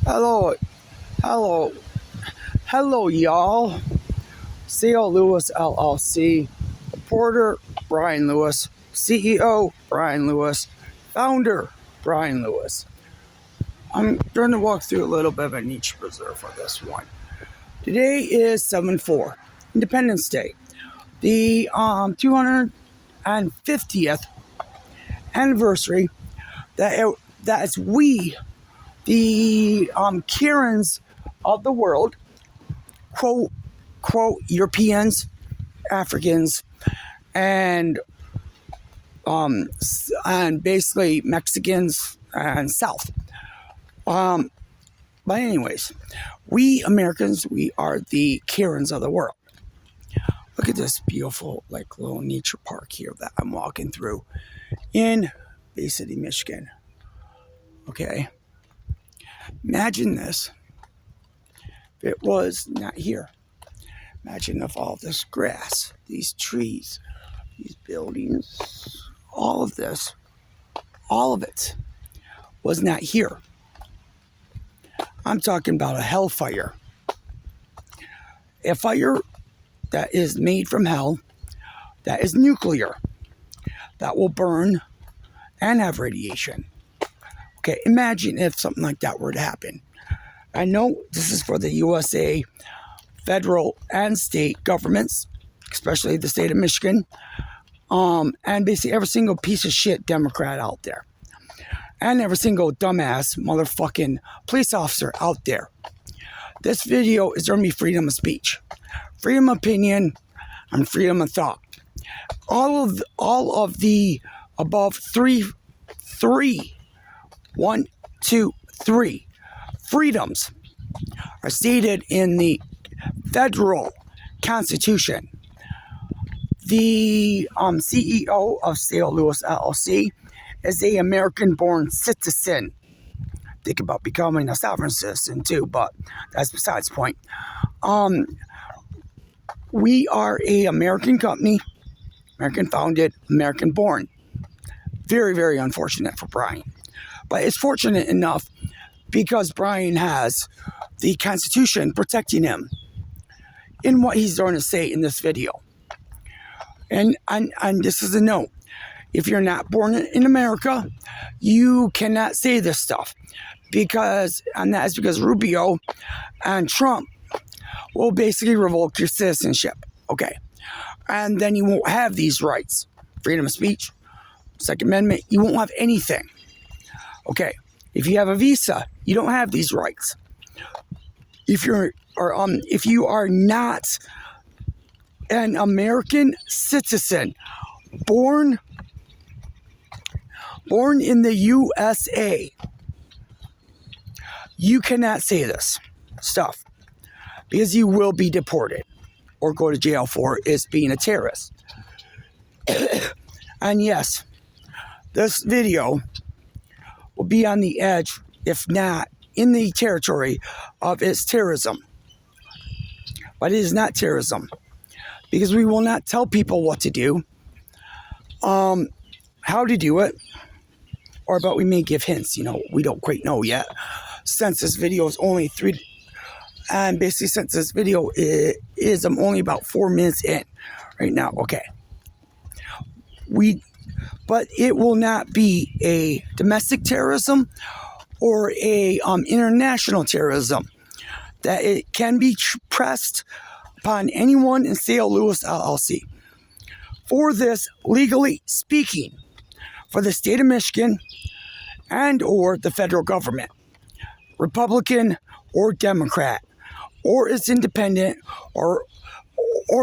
Hello, hello, hello, y'all. C.L. Lewis, LLC, reporter Brian Lewis, CEO Brian Lewis, founder Brian Lewis. I'm going to walk through a little bit of a nature preserve for this one. Today is 7/4, Independence Day, the 250th anniversary that is we, the Karens of the world, quote Europeans, Africans, and basically Mexicans and South. But anyways, we Americans, we are the Karens of the world. Look at this beautiful little nature park here that I'm walking through in Bay City, Michigan. Okay, imagine this if it was not here. Imagine if all this grass, these trees, these buildings, all of this, all of it was not here. I'm talking about a hellfire. A fire that is made from hell, that is nuclear, that will burn and have radiation. Okay, imagine if something like that were to happen. I know this is for the USA federal and state governments, especially the state of Michigan, and basically every single piece of shit Democrat out there, and every single dumbass motherfucking police officer out there. This video is going to be freedom of speech, freedom of opinion, and freedom of thought. All of the above three freedoms are stated in the federal Constitution. The CEO of C.L. Lewis, LLC is a American-born citizen. Think about becoming a sovereign citizen too, but that's besides the point. We are a American company, American founded, American born. Very, very unfortunate for Brian. But it's fortunate enough because Brian has the Constitution protecting him in what he's going to say in this video. And this is a note. If you're not born in America, you cannot say this stuff. And that is because Rubio and Trump will basically revoke your citizenship. Okay. And then you won't have these rights. Freedom of speech, Second Amendment, you won't have anything. Okay. If you have a visa, you don't have these rights. If you are not an American citizen, born in the USA, you cannot say this stuff because you will be deported or go to jail for is being a terrorist. And yes, this video will be on the edge, if not in the territory of its terrorism. But it is not terrorism because we will not tell people what to do, how to do it, but we may give hints. We don't quite know yet. Since this video is only since this video is only about 4 minutes in right now. Okay. But it will not be a domestic terrorism or a international terrorism. That it can be pressed upon anyone in C.L. Lewis, LLC. For this, legally speaking, for the state of Michigan and or the federal government, Republican or Democrat, or it's independent, or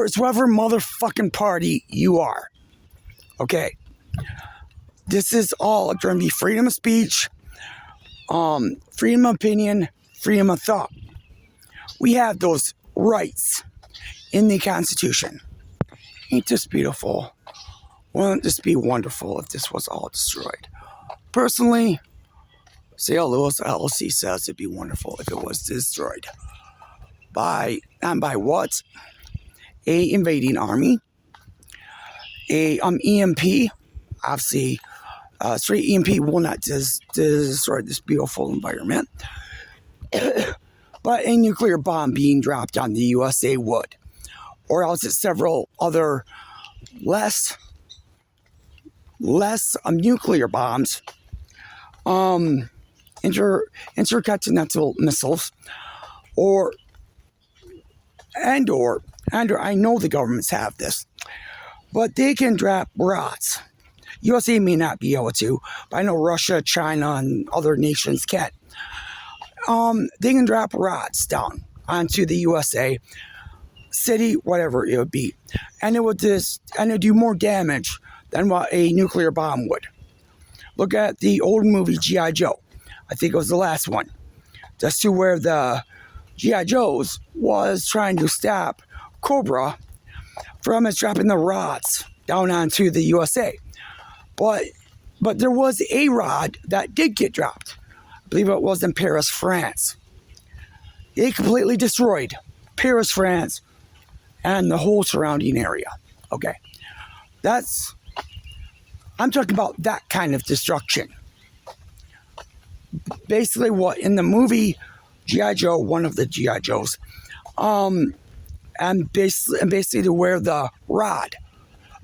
it's whatever motherfucking party you are. Okay. This is all going to be freedom of speech, freedom of opinion, freedom of thought. We have those rights in the Constitution. Ain't this beautiful? Wouldn't this be wonderful if this was all destroyed? Personally, C.L. Lewis, LLC says it'd be wonderful if it was destroyed. By what? A invading army, a EMP. Obviously, straight EMP will not destroy this beautiful environment. but a nuclear bomb being dropped on the USA would. Or else it's several other less nuclear bombs, intercontinental missiles, or I know the governments have this, but they can drop rods. USA may not be able to, but I know Russia, China, and other nations can. They can drop rods down onto the USA city, whatever it would be, and it would do more damage than what a nuclear bomb would. Look at the old movie G.I. Joe. I think it was the last one. Just to where the G.I. Joes was trying to stop Cobra from dropping the rods down onto the USA. But there was a rod that did get dropped. I believe it was in Paris, France. It completely destroyed Paris, France, and the whole surrounding area. Okay. I'm talking about that kind of destruction. Basically what in the movie G.I. Joe, one of the G.I. Joes, and basically to where the rod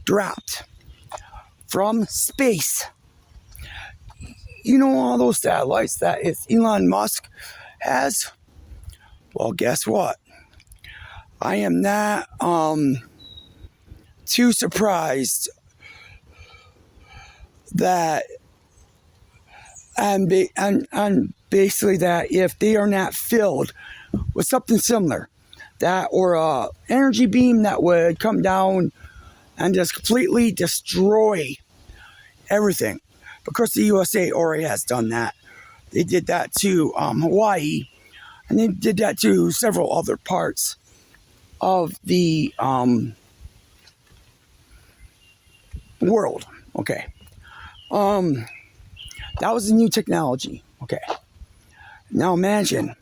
dropped from space. You know all those satellites that Elon Musk has? Well, guess what? I am not too surprised that and basically that if they are not filled with something similar, that or a energy beam that would come down and just completely destroy everything. Because the USA already has done that. They did that to Hawaii, and they did that to several other parts of the world. Okay. That was a new technology. Okay. Now imagine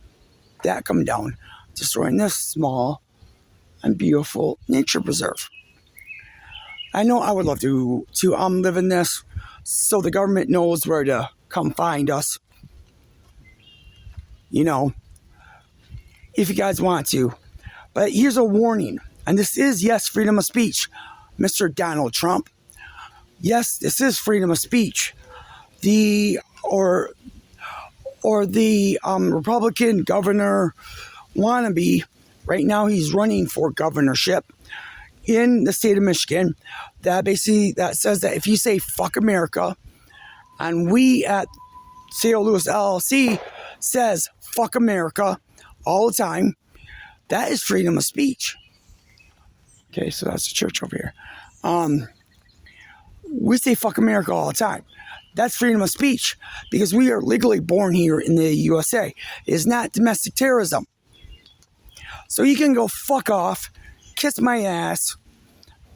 that coming down, destroying this small and beautiful nature preserve. I know I would love to live in this, so the government knows where to come find us. You know, if you guys want to. But here's a warning, and this is, yes, freedom of speech, Mr. Donald Trump. Yes, this is freedom of speech. The Republican governor wannabe, right now he's running for governorship in the state of Michigan, that says that if you say fuck America, and we at C.L. Lewis LLC says fuck America all the time, that is freedom of speech. Okay, so that's the church over here. We say fuck America all the time. That's freedom of speech because we are legally born here in the USA. It is not domestic terrorism. So you can go fuck off, kiss my ass.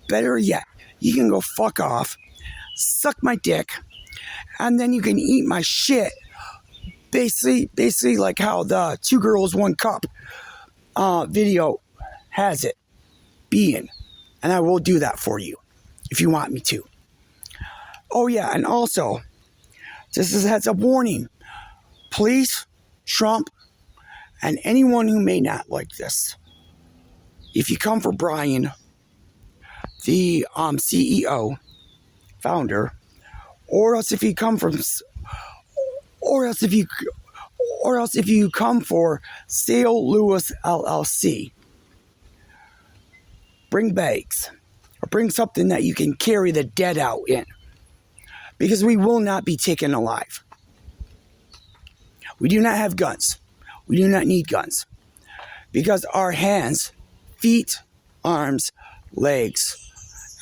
Better yet, you can go fuck off, suck my dick, and then you can eat my shit. Basically like how the 2 Girls 1 Cup video has it being. And I will do that for you if you want me to. Oh yeah, and also, just as a heads up warning, please, Trump, and anyone who may not like this, if you come for Brian, the CEO, founder, or else if you come for Sale Lewis LLC, bring bags or bring something that you can carry the dead out in, because we will not be taken alive. We do not have guns. We do not need guns, because our hands, feet, arms, legs,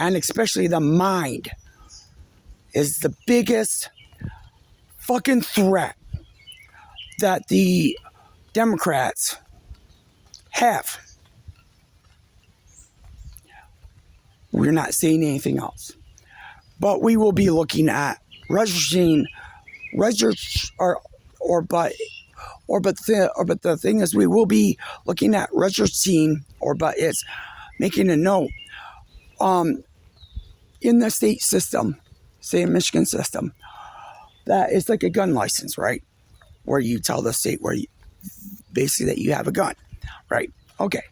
and especially the mind is the biggest fucking threat that the Democrats have. We're not saying anything else. But we will be looking at the thing is we will be looking at registering, it's making a note in the state system, say in Michigan system, that it's like a gun license, right? Where you tell the state where basically that you have a gun, right? Okay.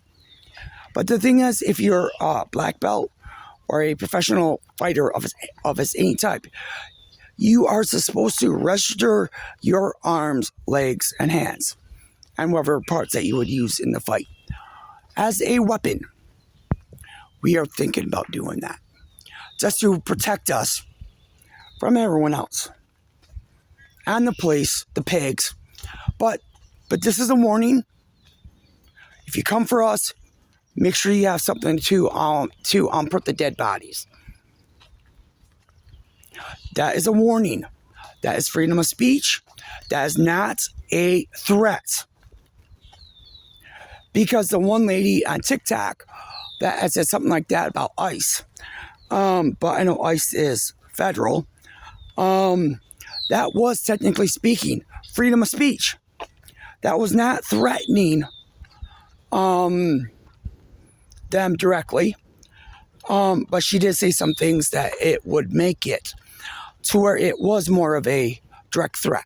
But the thing is, if you're a black belt or a professional fighter of any type, you are supposed to register your arms, legs, and hands, and whatever parts that you would use in the fight as a weapon. We are thinking about doing that just to protect us from everyone else and the police, the pigs. But this is a warning. If you come for us, make sure you have something to put the dead bodies. That is a warning. That is freedom of speech. That is not a threat. Because the one lady on TikTok that had said something like that about ICE, but I know ICE is federal, that was technically speaking freedom of speech. That was not threatening them directly, but she did say some things that it would make it to where it was more of a direct threat.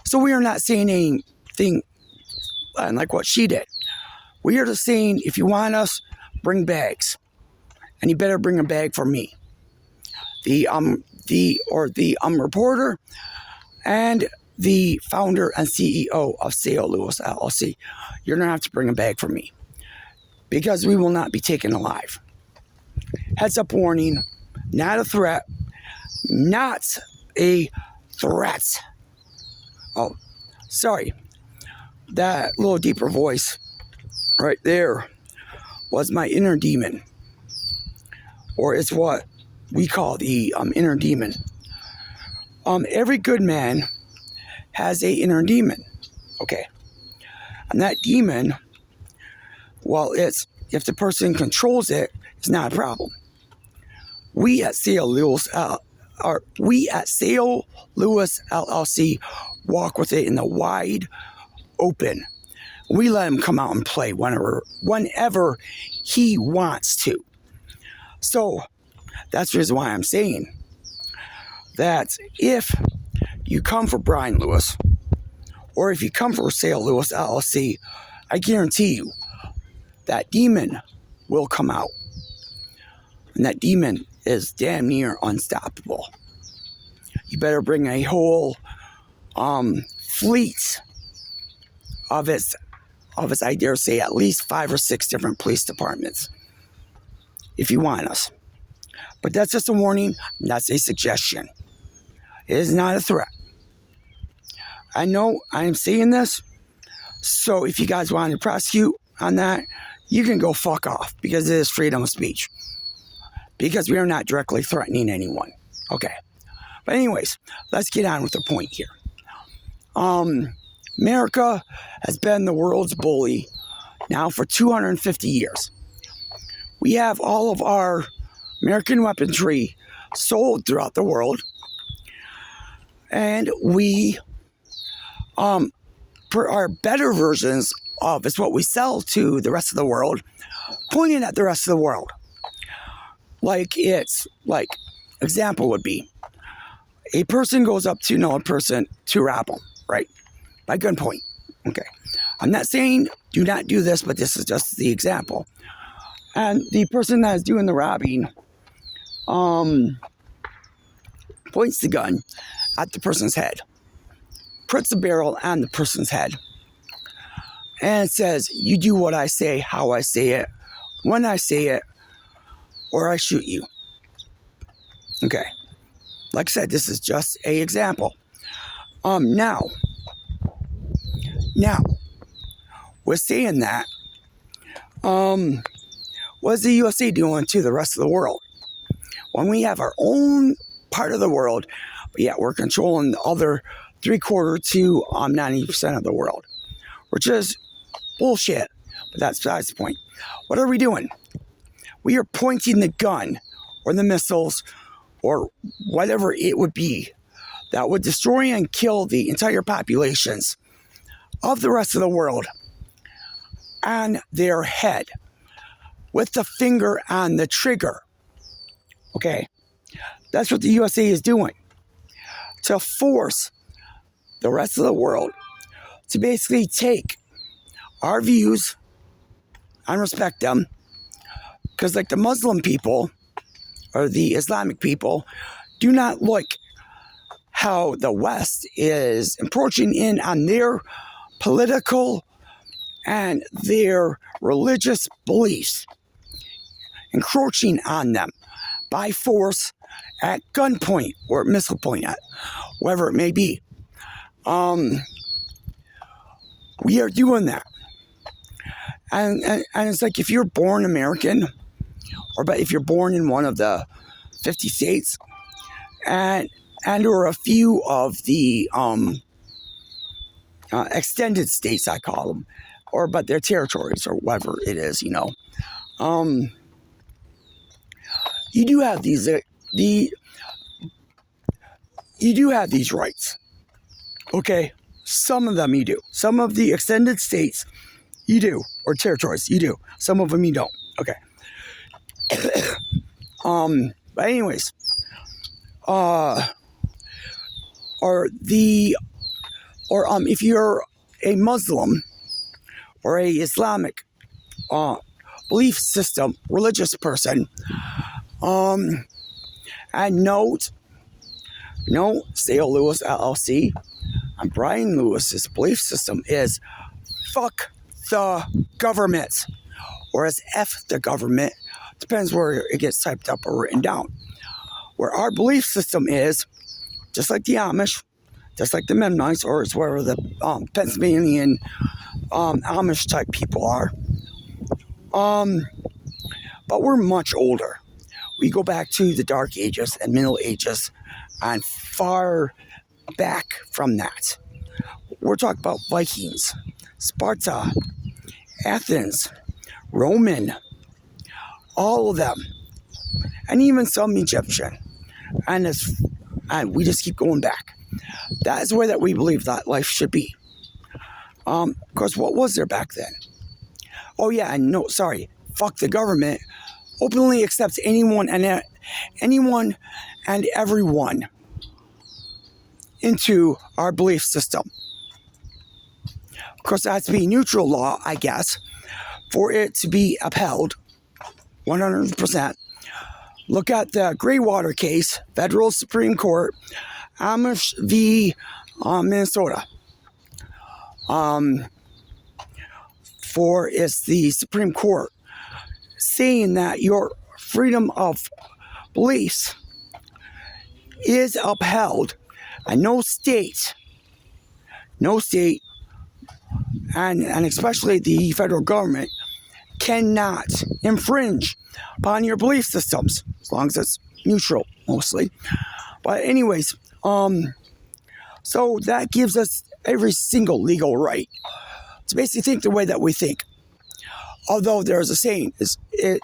So we are not saying anything like what she did. We are just saying, if you want us, bring bags, and you better bring a bag for me, the reporter, and the founder and CEO of Sale Lewis LLC. You're gonna have to bring a bag for me, because we will not be taken alive. Heads up warning, not a threat, not a threat. Oh, sorry. That little deeper voice right there was my inner demon, or it's what we call the inner demon. Every good man has a inner demon, okay? And that demon, well, if the person controls it, it's not a problem. We at Sale Lewis LLC walk with it in the wide open. We let him come out and play whenever he wants to. So that's the reason why I'm saying that if you come for Brian Lewis, or if you come for Sale Lewis LLC, I guarantee you that demon will come out. And that demon is damn near unstoppable. You better bring a whole fleet of its, I dare say, at least 5 or 6 different police departments if you want us. But that's just a warning. That's a suggestion. It is not a threat. I know I am saying this, so if you guys want to prosecute on that, you can go fuck off, because it is freedom of speech. Because we are not directly threatening anyone. Okay. But anyways, let's get on with the point here. America has been the world's bully now for 250 years. We have all of our American weaponry sold throughout the world. And we our better versions of it's what we sell to the rest of the world, pointing at the rest of the world. Example would be, a person goes up to another person to rob them, right? By gunpoint. Okay. I'm not saying do not do this, but this is just the example. And the person that is doing the robbing points the gun at the person's head, puts the barrel on the person's head, and says, you do what I say, how I say it, when I say it, or I shoot you. Okay. Like I said, this is just an example. Now, with saying that, what's the USA doing to the rest of the world? When we have our own part of the world, but yet we're controlling the other 3/4 to 90% of the world, which is bullshit. But that's besides the point. What are we doing? We are pointing the gun or the missiles or whatever it would be that would destroy and kill the entire populations of the rest of the world on their head with the finger on the trigger. Okay, that's what the USA is doing, to force the rest of the world to basically take our views and respect them. Because like the Muslim people or the Islamic people do not like how the West is encroaching in on their political and their religious beliefs, encroaching on them by force, at gunpoint or at missile point, at wherever it may be. We are doing that. And it's like if you're born American, but if you're born in one of the 50 states, and or a few of the extended states, I call them, but they're territories or whatever it is, you do have these you do have these rights. Okay, some of them you do. Some of the extended states you do, or territories you do. Some of them you don't. Okay. But anyways, if you're a Muslim or a Islamic belief system, religious person, and note, Sale Lewis LLC, and Brian Lewis's belief system is fuck the government, or as F the government, depends where it gets typed up or written down. Where our belief system is, just like the Amish, just like the Mennonites, or it's wherever the Pennsylvanian Amish type people are. But we're much older. We go back to the Dark Ages and Middle Ages and far back from that. We're talking about Vikings, Sparta, Athens, Roman, all of them, and even some Egyptian. And we just keep going back. That is the way that we believe that life should be. Because what was there back then? Oh yeah, and no, sorry, fuck the government. Openly accepts anyone and everyone into our belief system. Of course, that has to be neutral law, I guess, for it to be upheld 100%. Look at the Greywater case, Federal Supreme Court, Amish v. Minnesota. For it's the Supreme Court saying that your freedom of beliefs is upheld, and no state, and especially the federal government cannot infringe upon your belief systems, as long as it's neutral, mostly. But anyways, so that gives us every single legal right to basically think the way that we think. Although there's a saying, it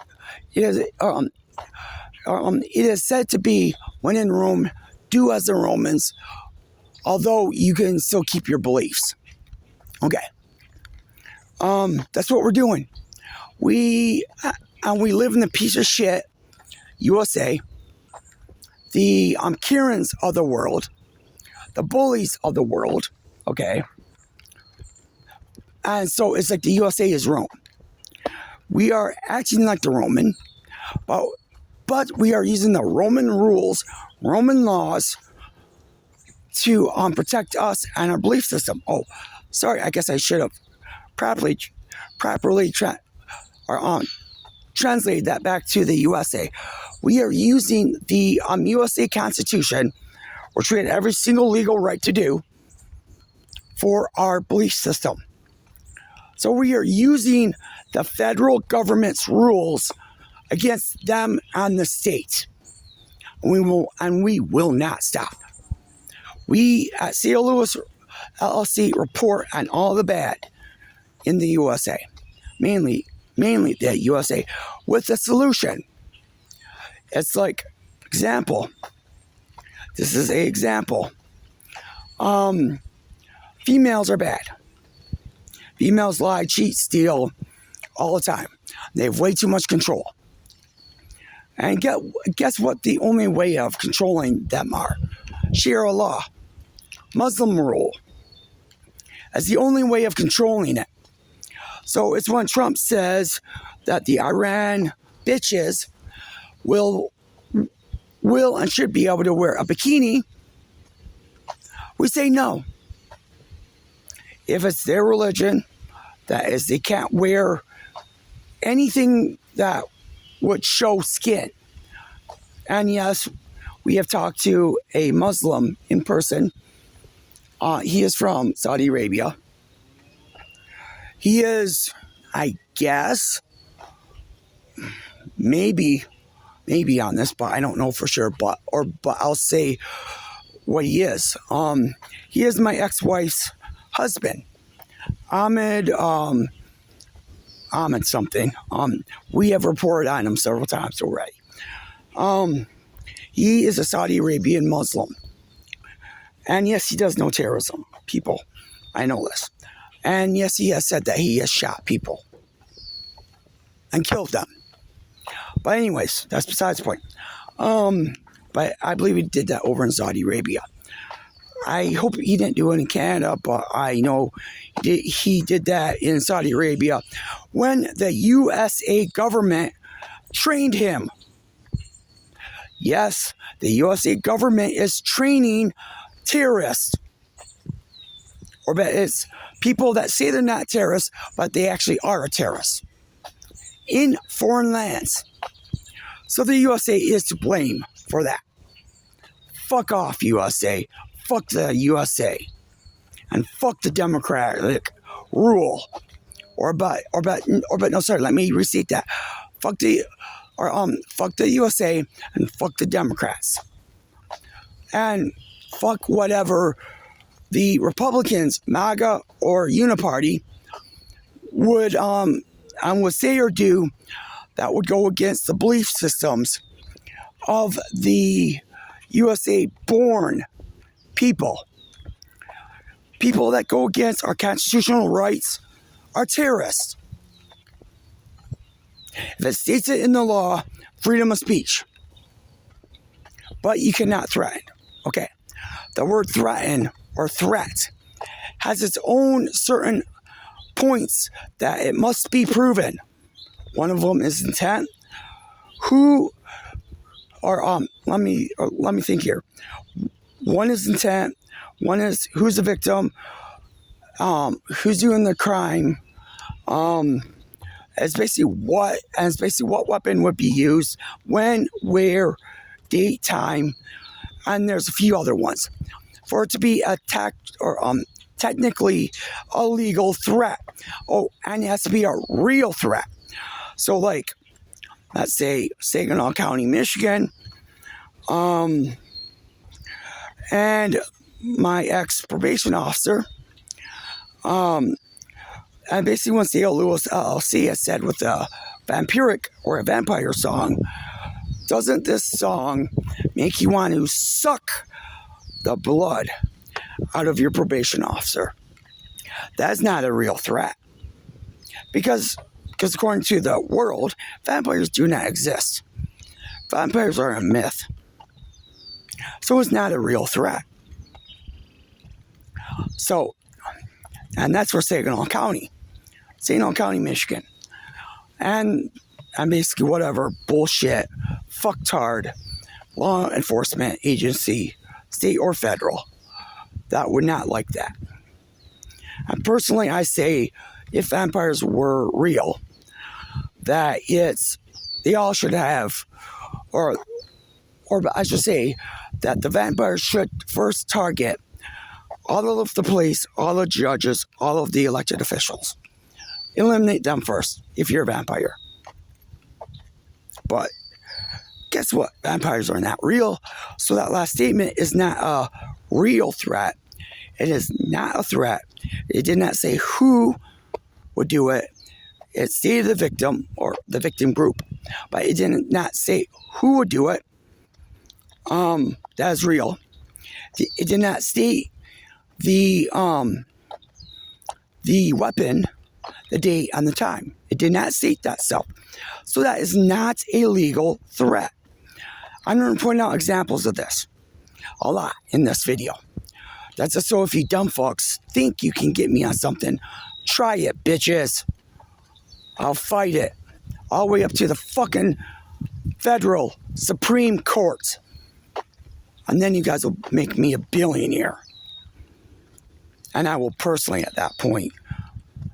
is said to be, when in Rome, do as the Romans, although you can still keep your beliefs. Okay. That's what we're doing. We live in the piece of shit USA, the Karens of the world, the bullies of the world, okay? And so it's like the USA is Rome. We are acting like the Roman, but we are using the Roman rules, Roman laws to protect us and our belief system. Oh, sorry, I guess I should have properly translated that back to the USA. We are using the USA Constitution, which we had every single legal right to do, for our belief system. So we are using the federal government's rules against them and the state. We will not stop. We at C.L. Lewis LLC report on all the bad in the USA, mainly the USA, with a solution. It's like, example. This is an example. Females are bad. Females lie, cheat, steal all the time. They have way too much control. And guess what the only way of controlling them are? Sharia law. Muslim rule. That's the only way of controlling it. So it's when Trump says that the Iran bitches will and should be able to wear a bikini. We say no. If it's their religion, that is, they can't wear anything that would show skin. And yes, we have talked to a Muslim in person. He is from Saudi Arabia. He is, I guess, maybe on this, but I don't know for sure. But I'll say what he is. He is my ex-wife's husband, Ahmed something. We have reported on him several times already. He is a Saudi Arabian Muslim. And yes, he does know terrorism, people. I know this. And yes, he has said that he has shot people and killed them. But anyways, that's besides the point. But I believe he did that over in Saudi Arabia. I hope he didn't do it in Canada, but I know he did that in Saudi Arabia when the USA government trained him. Yes, the USA government is training terrorists. Or it's people that say they're not terrorists, but they actually are a terrorist in foreign lands. So the USA is to blame for that. Fuck off, USA. Fuck the USA. And fuck the democratic rule. No, sorry, let me restate that. Fuck the USA and fuck the Democrats. And fuck whatever the Republicans, MAGA or Uniparty would say or do that would go against the belief systems of the USA-born people. People that go against our constitutional rights are terrorists. If it states it in the law, freedom of speech. But you cannot threaten. Okay. The word threaten or threat has its own certain points that it must be proven. One of them is intent. Let me think here. One is intent. One is who's the victim, who's doing the crime. It's basically what weapon would be used, when, where, date, time, and there's a few other ones. For it to be attacked or technically a legal threat. Oh, and it has to be a real threat. So, like, let's say Saginaw County, Michigan, and my ex-probation officer, and basically when C.L. Lewis LLC has said with a vampiric or a vampire song, doesn't this song make you want to suck the blood out of your probation officer? That's not a real threat. Because according to the world, vampires do not exist. Vampires are a myth. So it's not a real threat. So, and that's for Saginaw County, Michigan. And basically whatever bullshit, fucktard law enforcement agency, state or federal, that would not like that. And personally, I say if vampires were real, that they all should have, or I should say that the vampires should first target all of the police, all the judges, all of the elected officials. Eliminate them first if you're a vampire. But guess what? Vampires are not real. So that last statement is not a real threat. It is not a threat. It did not say who would do it. It stated the victim or the victim group. But it did not say who would do it. That is real. It did not state the weapon, the date, and the time. It did not state that stuff. So that is not a legal threat. I'm going to point out examples of this a lot in this video. That's just so if you dumb fucks think you can get me on something, try it, bitches. I'll fight it all the way up to the fucking federal Supreme Court. And then you guys will make me a billionaire. And I will personally, at that point,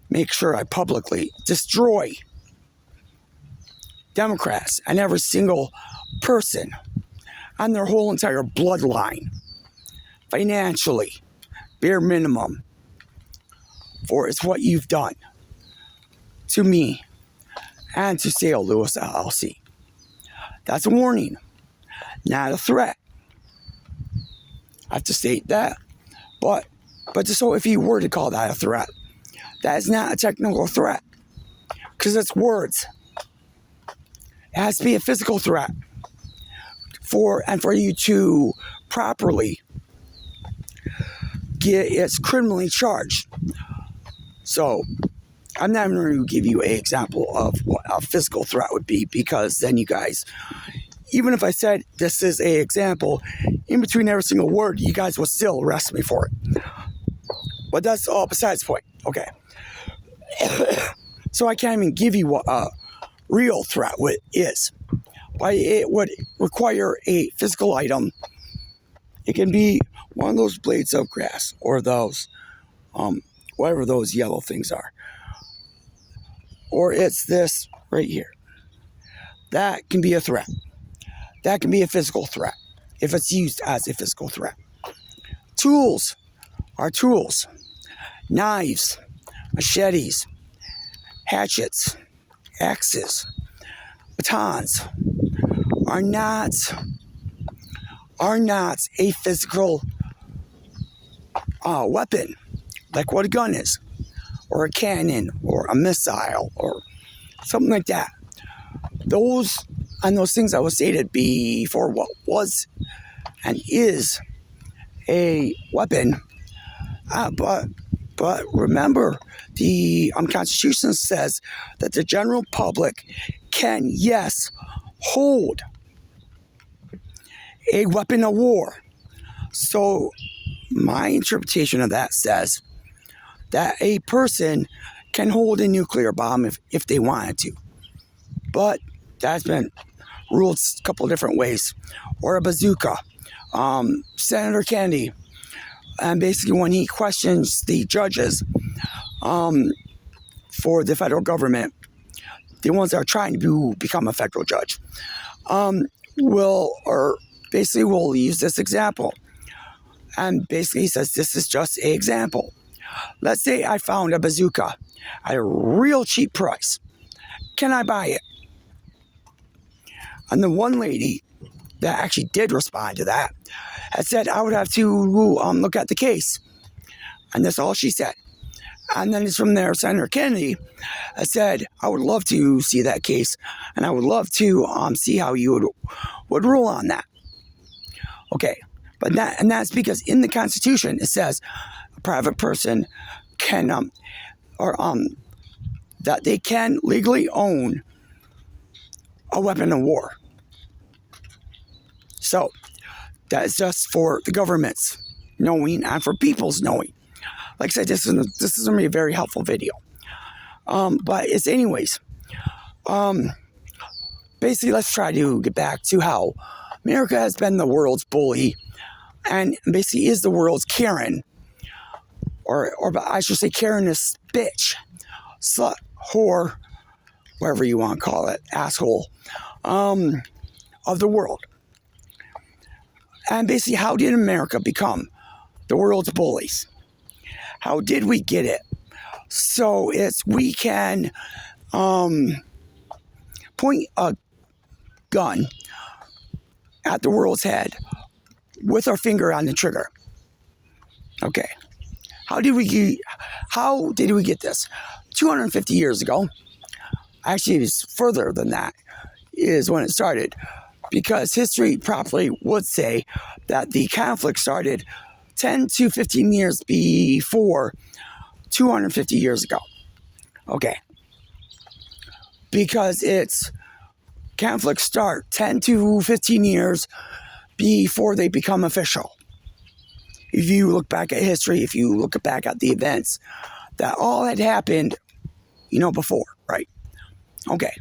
make sure I publicly destroy Democrats and every single person and their whole entire bloodline, financially, bare minimum, for it's what you've done to me and to Sale Lewis LLC. That's a warning, not a threat. I have to state that. But so if you were to call that a threat, that is not a technical threat, because it's words. It has to be a physical threat for you to properly get it's criminally charged. So I'm not even going to give you an example of what a physical threat would be, because then you guys, even if I said this is an example, in between every single word, you guys will still arrest me for it. But that's all besides the point. Okay. So I can't even give you what a real threat is. But it would require a physical item. It can be one of those blades of grass, or those, whatever those yellow things are. Or it's this right here. That can be a threat. That can be a physical threat if it's used as a physical threat. Tools are tools. Knives, machetes, hatchets, axes, batons are not a physical weapon like what a gun is, or a cannon, or a missile, or something like that. Those things I was stated before, what was and is a weapon, but remember, the Constitution says that the general public can, yes, hold a weapon of war. So my interpretation of that says that a person can hold a nuclear bomb if they wanted to. But that's been ruled a couple of different ways. Or a bazooka. Senator Kennedy, and basically when he questions the judges for the federal government, the ones that are trying to become a federal judge, will use this example. And basically he says, this is just an example. Let's say I found a bazooka at a real cheap price. Can I buy it? And the one lady that actually did respond to that had said, I would have to look at the case. And that's all she said. And then it's from there, Senator Kennedy said, I would love to see that case, and I would love to see how you would rule on that. Okay, but that's because in the Constitution it says a private person can that they can legally own a weapon of war. So that is just for the government's knowing and for people's knowing. Like I said, this is going to be a very helpful video. But it's anyways. Basically, let's try to get back to how America has been the world's bully, and basically is the world's Karen, or I should say Karenist bitch, slut, whore, whatever you want to call it, asshole, of the world. And basically, how did America become the world's bullies? How did we get it? So we can point a gun at the world's head with our finger on the trigger. Okay. How did we get this? 250 years ago, actually it was further than that, is when it started. Because history properly would say that the conflict started 10 to 15 years before 250 years ago. Okay. Because conflicts start 10 to 15 years before they become official. If you look back at history, if you look back at the events that all had happened, before, right? Okay.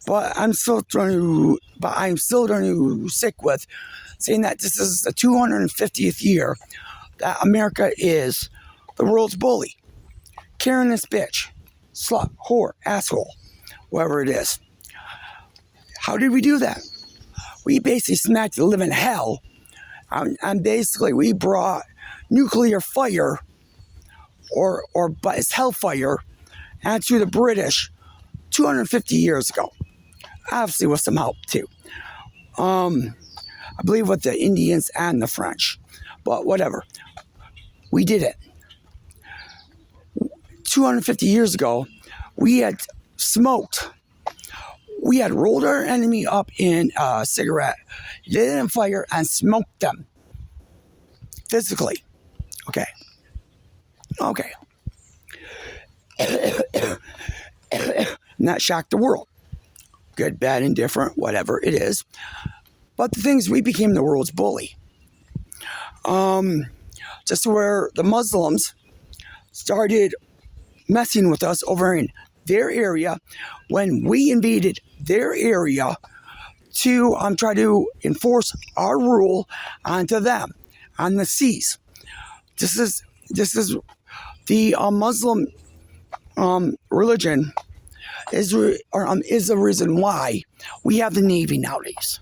But I'm still trying to stick with saying that this is the 250th year that America is the world's bully. Karen this bitch, slut, whore, asshole, whatever it is. How did we do that? We basically smacked the living hell, and basically we brought nuclear fire, but it's hellfire, onto the British 250 years ago. Obviously with some help too. I believe with the Indians and the French, but whatever. We did it. 250 years ago, we had smoked. We had rolled our enemy up in a cigarette, lit it on fire, and smoked them. Physically. Okay. Okay. And that shocked the world. Good, bad, indifferent, whatever it is. But the thing is, we became the world's bully. Just where the Muslims started messing with us over in their area when we invaded their area to try to enforce our rule onto them on the seas. This is the Muslim religion is the reason why we have the Navy nowadays.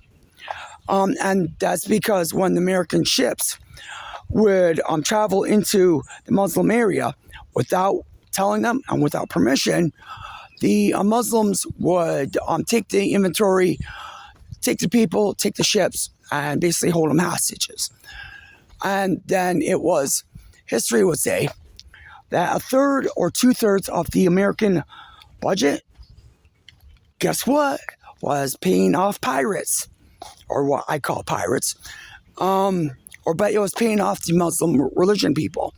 And that's because when the American ships would travel into the Muslim area without telling them and without permission, the Muslims would take the inventory, take the people, take the ships, and basically hold them hostages. And then history would say that a third or 2/3 of the American budget, guess what, was paying off pirates, or what I call pirates, but it was paying off the Muslim religion people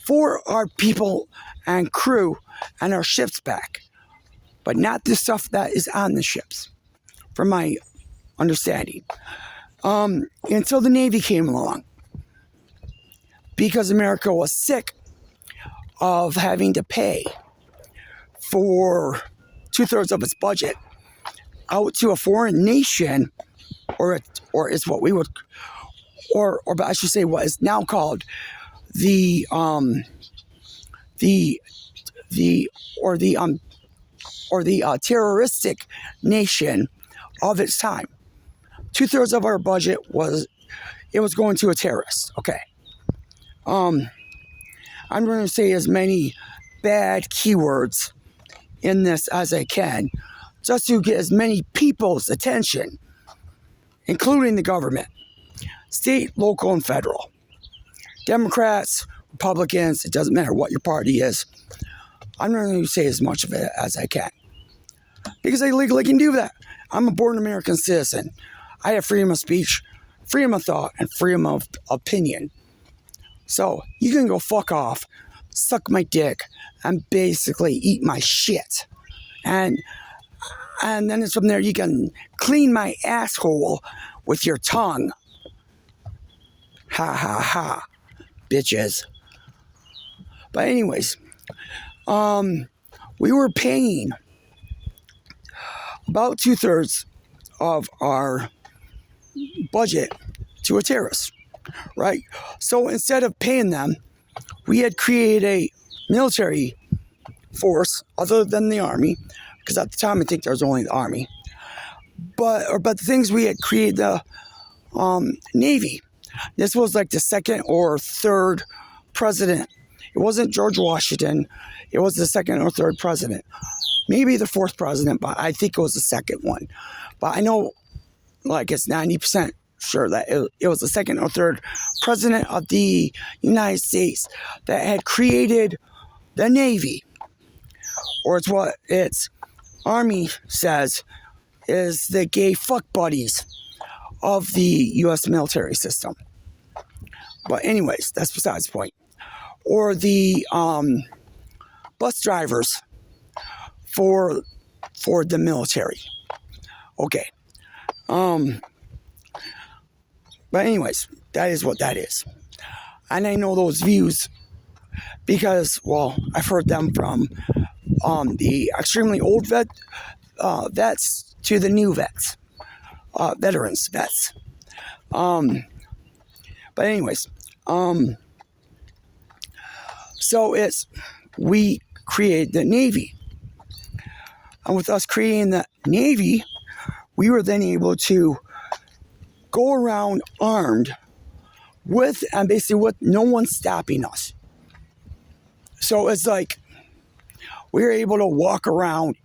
for our people and crew and our ships back, but not the stuff that is on the ships, from my understanding. Until the Navy came along, because America was sick of having to pay for 2/3 of its budget out to a foreign nation, or is what we would, or I should say, what is now called the terroristic nation of its time. 2/3 of our budget was going to a terrorist. Okay. I'm going to say as many bad keywords in this as I can, just to get as many people's attention, including the government, state, local, and federal. Democrats, Republicans, it doesn't matter what your party is. I'm going to say as much of it as I can, because I legally can do that. I'm a born American citizen. I have freedom of speech, freedom of thought, and freedom of opinion. So you can go fuck off, suck my dick, and basically eat my shit. And then it's from there you can clean my asshole with your tongue. Ha ha ha, bitches. But anyways, we were paying about 2/3 of our budget to a terrorist, right? So instead of paying them, we had created a military force other than the Army, because at the time I think there was only the Army. But the things we had created the Navy. This was like the second or third president. It wasn't George Washington. It was the second or third president. Maybe the fourth president, but I think it was the second one. But I know, like, it's 90% sure that it was the second or third president of the United States that had created the Navy. Or it's what its Army says is the gay fuck buddies of the U.S. military system. But anyways, that's besides the point. Or the bus drivers for the military. Okay. But anyways, that is what that is. And I know those views because, well, I've heard them from the extremely old vets to the new vets, veterans, vets. But anyways, so we created the Navy. And with us creating the Navy, we were then able to go around armed with no one stopping us. So it's like we were able to walk around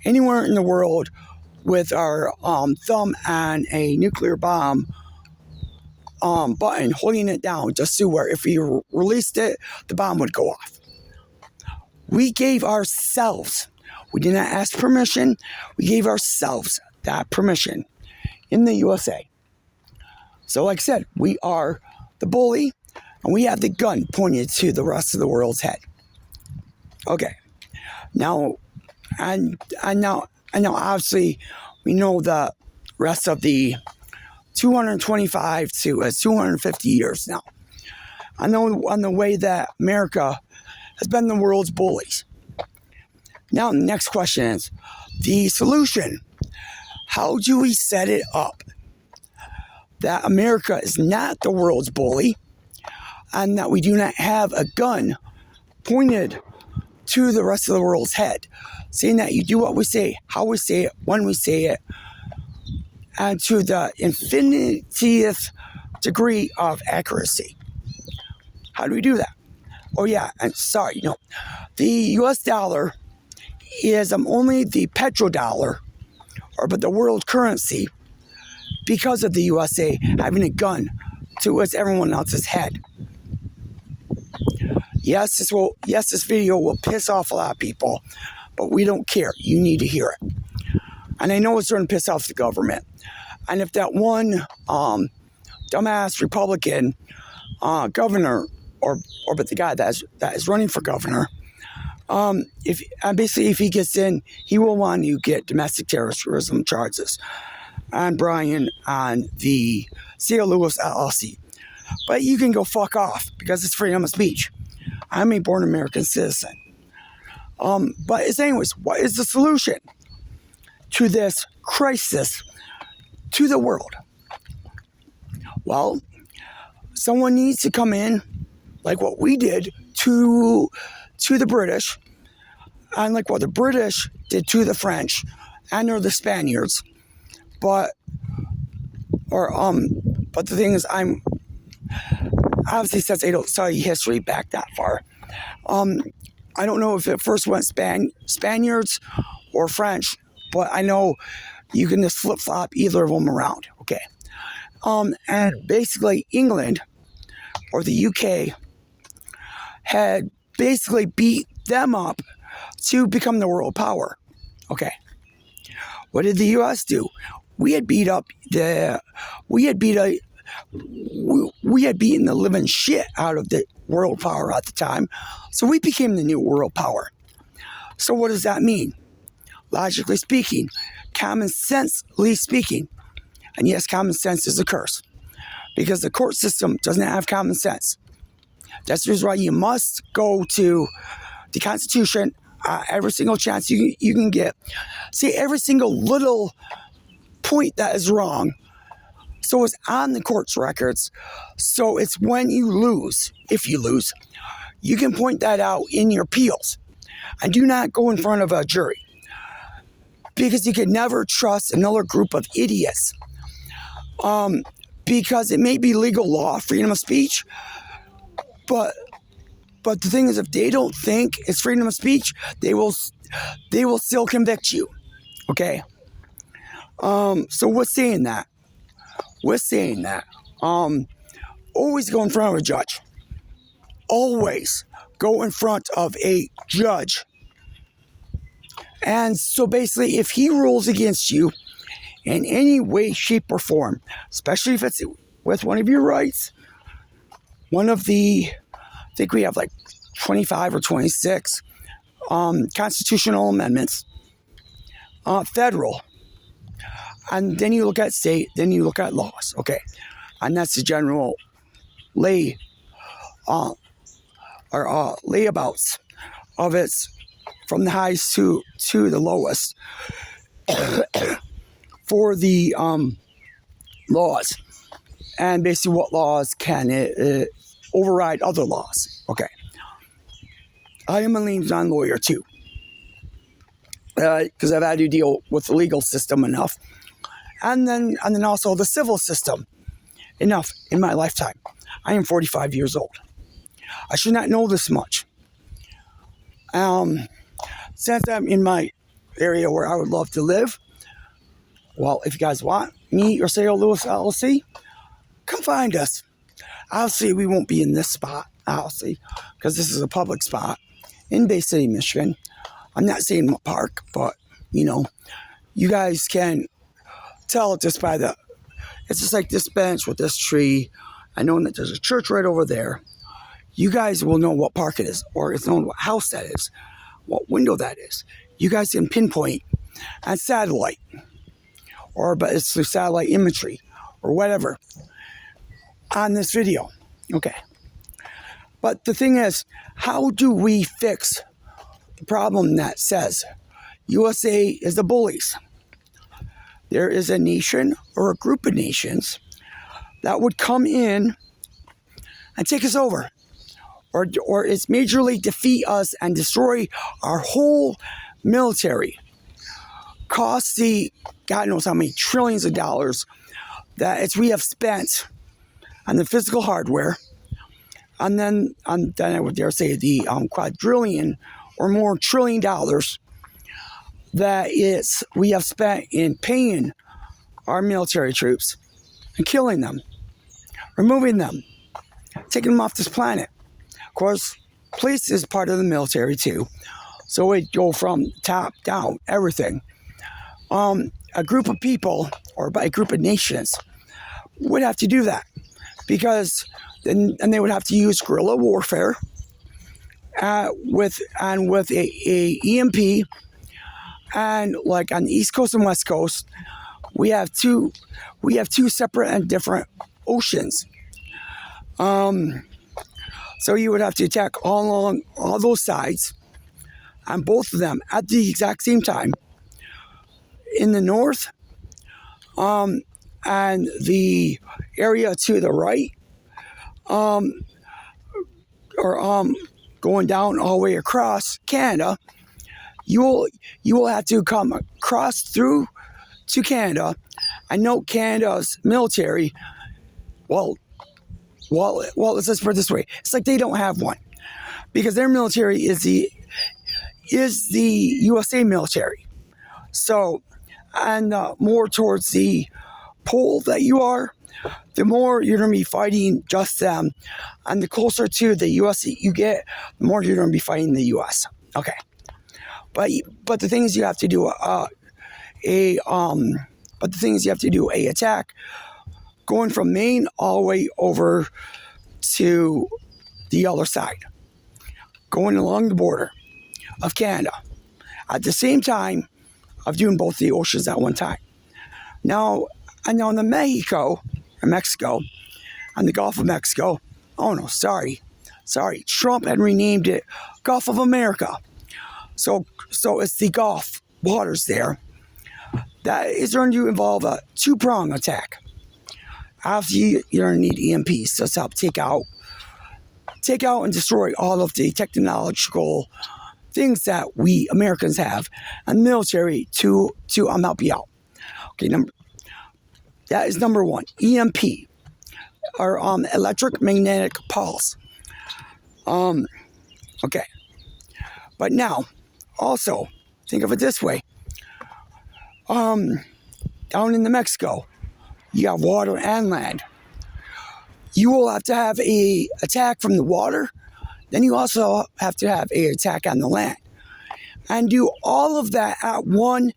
anywhere in the world with our thumb on a nuclear bomb button, holding it down just to where if we released it, the bomb would go off. We gave ourselves, we did not ask permission, we gave ourselves that permission in the USA. So like I said, we are the bully, and we have the gun pointed to the rest of the world's head. Okay. Now, and now obviously, we know the rest of the 225 to 250 years now. I know on the way that America has been the world's bullies. Now, the next question is the solution. How do we set it up that America is not the world's bully and that we do not have a gun pointed to the rest of the world's head, saying that you do what we say, how we say it, when we say it, and to the infinitieth degree of accuracy? How do we do that? Oh yeah, and sorry, the US dollar is only the petrodollar, but the world currency, because of the USA having a gun to everyone else's head. Yes, this video will piss off a lot of people, but we don't care. You need to hear it. And I know it's going to piss off the government. And if that one dumbass Republican governor, or but the guy that is running for governor, if he gets in, he will want to get domestic terrorism charges on Brian on the C.L. Lewis LLC. But you can go fuck off because it's freedom of speech. I'm a born American citizen. But anyways, what is the solution to this crisis to the world? Well, someone needs to come in, like what we did to the British, and like what the British did to the French and or the Spaniards. But the thing is, obviously, since they don't study history back that far, I don't know if it first went Spaniards or French, but I know you can just flip-flop either of them around, okay? And basically, England, or the UK, had basically beat them up to become the world power, okay? What did the US do? We had beaten the living shit out of the world power at the time, so we became the new world power. So what does that mean? Logically speaking, common sensely speaking, and yes, common sense is a curse, because the court system doesn't have common sense. That's the reason why you must go to the Constitution every single chance you can get. See every single little point that is wrong, so it's on the court's records. So it's when you lose, if you lose, you can point that out in your appeals, and do not go in front of a jury, because you can never trust another group of idiots. Because it may be legal law, freedom of speech, but the thing is, if they don't think it's freedom of speech, they will still convict you. Okay. So we're saying that. Always go in front of a judge. Always go in front of a judge. And so basically, if he rules against you in any way, shape, or form, especially if it's with one of your rights, one of the, I think we have like 25 or 26 constitutional amendments, federal, and then you look at state, then you look at laws, okay? And that's the general layabouts of its from the highest to the lowest for the laws, and basically what laws can override other laws. Okay, I am a liaison lawyer too, because I've had to deal with the legal system enough, and then also the civil system enough in my lifetime. I am 45 years old. I should not know this much. Since I'm in my area where I would love to live, well, if you guys want me or St. Louis LLC, come find us. Obviously, we won't be in this spot, obviously, because this is a public spot in Bay City, Michigan. I'm not saying what park, but, you guys can tell just by it's just like this bench with this tree. I know that there's a church right over there. You guys will know what park it is, or it's known what house that is, what window that is. You guys can pinpoint on satellite, but it's through satellite imagery or whatever on this video. Okay. But the thing is, how do we fix the problem that says USA is the bullies? There is a nation or a group of nations that would come in and take us over, or it's majorly defeat us and destroy our whole military. Cost God knows how many trillions of dollars that we have spent on the physical hardware, and then I would dare say the quadrillion or more trillion dollars that we have spent in paying our military troops and killing them, removing them, taking them off this planet. Of course, police is part of the military too, so it go from top down, everything. A group of people or a group of nations would have to do that, because then they would have to use guerrilla warfare with a EMP. And like on the East Coast and West Coast, we have two separate and different oceans. So you would have to attack all along all those sides, on both of them at the exact same time. In the north, and the area to the right, or going down all the way across Canada, you will have to come across through to Canada. I know Canada's military, well, let's just put it this way. It's like they don't have one, because their military is the USA military. So, and more towards the pole that you are, the more you're going to be fighting just them. And the closer to the US you get, the more you're going to be fighting the US. Okay. But the thing is, you have to do a attack going from Maine all the way over to the other side, going along the border of Canada at the same time of doing both the oceans at one time. Now, I know in the Mexico, and the Gulf of Mexico, Trump had renamed it Gulf of America. So it's the Gulf waters there. That is going to involve a two-prong attack. Obviously, you're going to need EMPs to help take out and destroy all of the technological things that we Americans have, and military to help you out. Okay, that is number one. EMP, or electromagnetic pulse. Okay, but now, also think of it this way. Down in the Mexico, you have water and land. You will have to have a attack from the water. Then you also have to have an attack on the land. And do all of that at one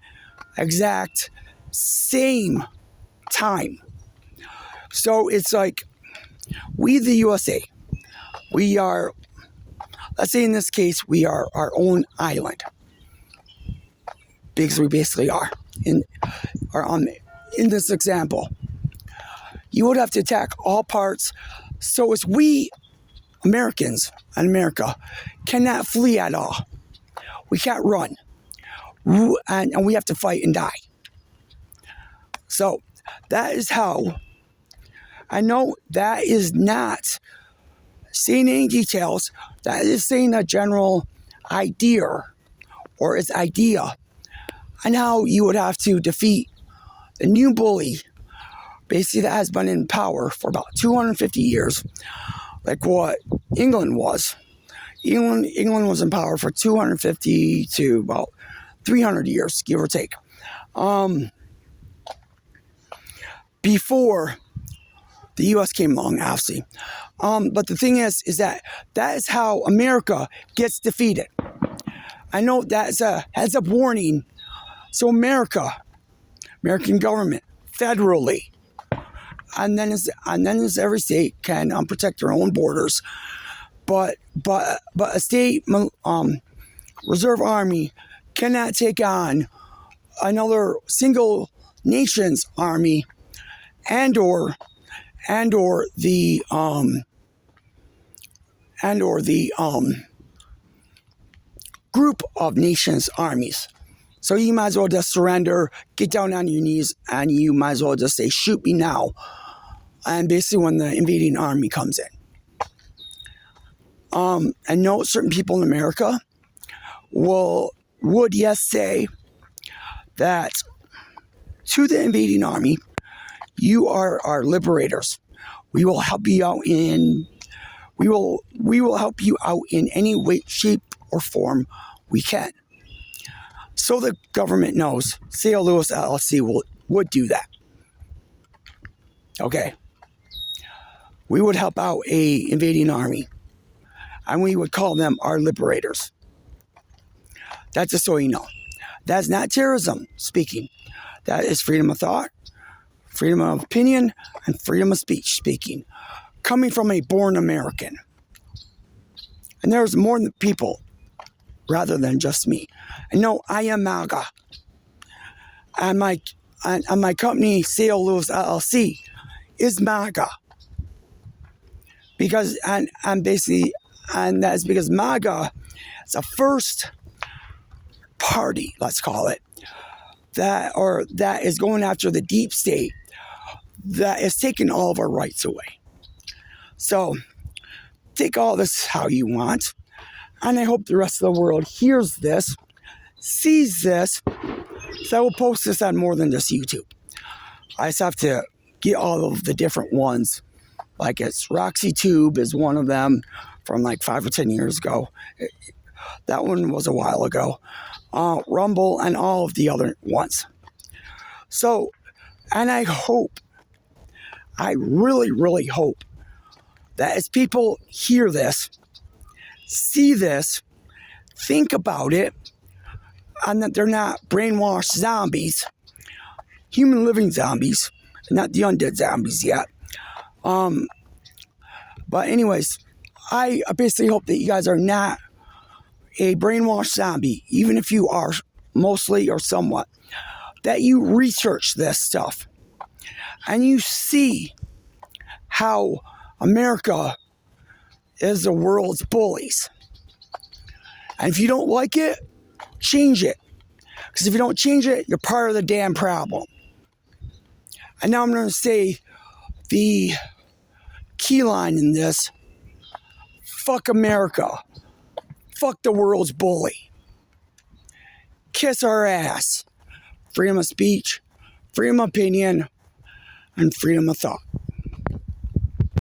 exact same time. So it's like, we the USA, we are, let's say in this case, we are our own island. Because we basically are. In this example, you would have to attack all parts. So as we Americans and America cannot flee at all. We can't run. And we have to fight and die. So that is how. I know that is not saying any details. That is saying a general idea or its idea on how you would have to defeat the new bully, basically that has been in power for about 250 years, like what England was. England was in power for 250 to about 300 years, give or take. Before the U.S. came along, obviously. But the thing is that is how America gets defeated. I know that's a heads up warning. So American government, federally, and then every state can protect their own borders, but a state reserve army cannot take on another single nation's army, and or the group of nations' armies. So you might as well just surrender, get down on your knees, and you might as well just say, shoot me now. And basically when the invading army comes in. I know certain people in America would yes say that to the invading army, you are our liberators. We will help you out in any way, shape, or form we can. So the government knows C.L. Lewis LLC would do that. Okay. We would help out a invading army, and we would call them our liberators. That's just so you know. That's not terrorism speaking. That is freedom of thought, freedom of opinion, and freedom of speech speaking, coming from a born American. And there's more people rather than just me. And no, I am MAGA. And my company, C.L. Lewis LLC, is MAGA. Because that's because MAGA is a first party, let's call it, that is going after the deep state that is taking all of our rights away. So take all this how you want. And I hope the rest of the world hears this, sees this, so I will post this on more than just YouTube. I just have to get all of the different ones. Like it's RoxyTube is one of them from like 5 or 10 years ago. That one was a while ago. Rumble and all of the other ones. So, and I really, really hope that as people hear this, see this, think about it, and that they're not brainwashed zombies, human living zombies, not the undead zombies yet. But anyways, I basically hope that you guys are not a brainwashed zombie, even if you are mostly or somewhat, that you research this stuff and you see how America is the world's bullies. And if you don't like it, change it. Because if you don't change it, you're part of the damn problem. And now I'm going to say the key line in this: fuck America. Fuck the world's bully. Kiss our ass. Freedom of speech, freedom of opinion, and freedom of thought.